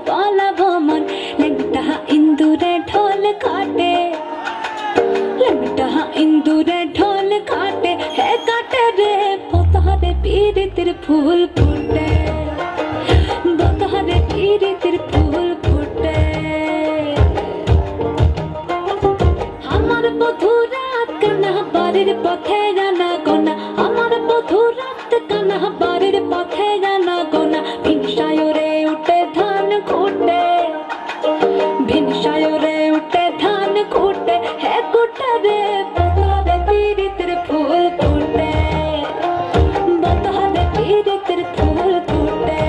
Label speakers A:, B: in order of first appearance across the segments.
A: পালাবো মন লেংটা ইন্দুরে ঢোল কাটে লেংটা ইন্দুরে ঢোল কাটে হে কাটে রে পোতারে পীরিতের ফুল ফুটে পোতারে পীরিতের ফুল ফুটে আমার বধূ রাত কানা বাড়ির পথে গানা গোনা আমার বধূ রাত কানা বাড়ির পথে গানা গোনা ভিনসায়রে উঠে ধান খুঁটে ভিনসায়রে উঠে ধান খুঁটে হে কুটে রে পোতারে পীরিতের ফুল ফুটে পোতারে পীরিতের ফুল ফুটে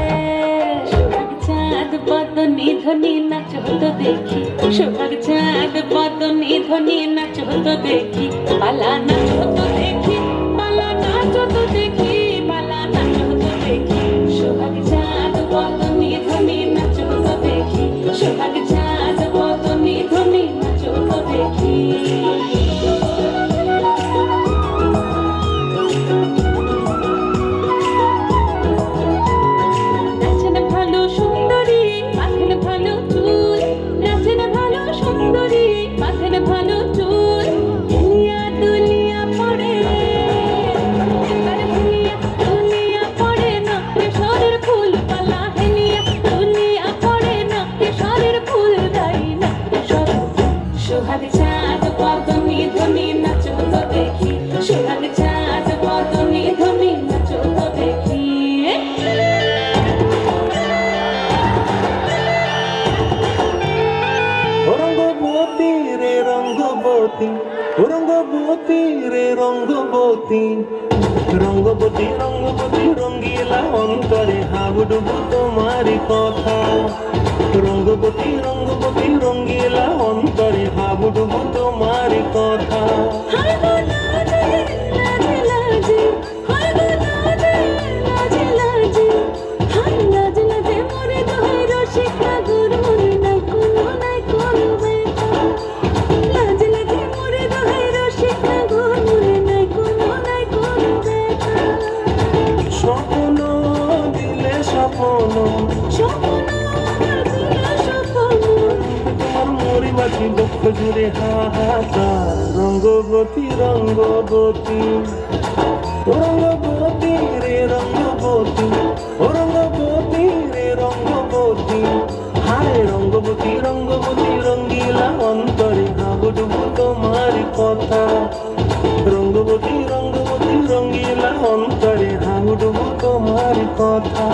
A: সোহাগ চাঁদ বদনি ধনি নাচ হতো দেখি সোহাগ চাঁদ বদনি ধনি নাচ হতো দেখি পালা নাচ হতো দেখি পালা নাচ হতো দেখি পালা নাচ হতো দেখি সোহাগ চাঁদ বদনি ধনি নাচ হতো দেখি সোহাগ চাঁদ বদনি ধনি নাচ হতো দেখি নাচেন ভালো সুন্দরী মাথেন ভালো চুল নাচেন ভালো সুন্দরী মাথেন ভালো চুল দুনিয়া দুনিয়া পড়ে এবার দুনিয়া পড়ে না কেশরের ফুল পালা হেনিয়া দুনিয়া পড়ে না কেশরের ফুল দাই না সোহাগ চাঁদ বদনি ধনি নাচ হতো দেখি সোহাগ চাঁদ বদনি ধনি নাচ হতো দেখি
B: রঙ্গবতী রে রঙ্গবতী রঙ্গবতী রে রঙ্গবতী রঙ্গবতী রঙ্গবতী রঙ্গিলা অন্তরে হাবুডুবু তোমারি কথা রঙ্গবতী রঙ্গবতী রঙ্গিলা অন্তরে হাবুডুবু তোমারি কথা
A: হায় গো লাজে লাজে লাজে হায় গো লাজে লাজে লাজে হায় লাজে লাজে মরে দোহাই রসিক ঠাকুর মরে নাই কোনো ব্যথা লাজে লাজে মরে দোহাই রসিক ঠাকুর মরে নাই কোনো ব্যথা
B: স্বপ্ন দিলে স্বপ্ন
A: স্বপ্ন আমার দিলে স্বপ্ন
B: তোমার মরিবাসী বক্ষ জুড়ে হাহাকার রঙ্গবতী রঙ্গবতী রঙ্গবতী রে রঙ্গবতী রঙ্গবতী রে রঙ্গবতী হায় রঙ্গবতী রঙ্গবতী রঙ্গিলা অন্তরে হাবুডুবু তোমার কথা রঙ্গবতী রঙ্গবতী রঙ্গিলা অন্তরে হাবুডুবু তোমার কথা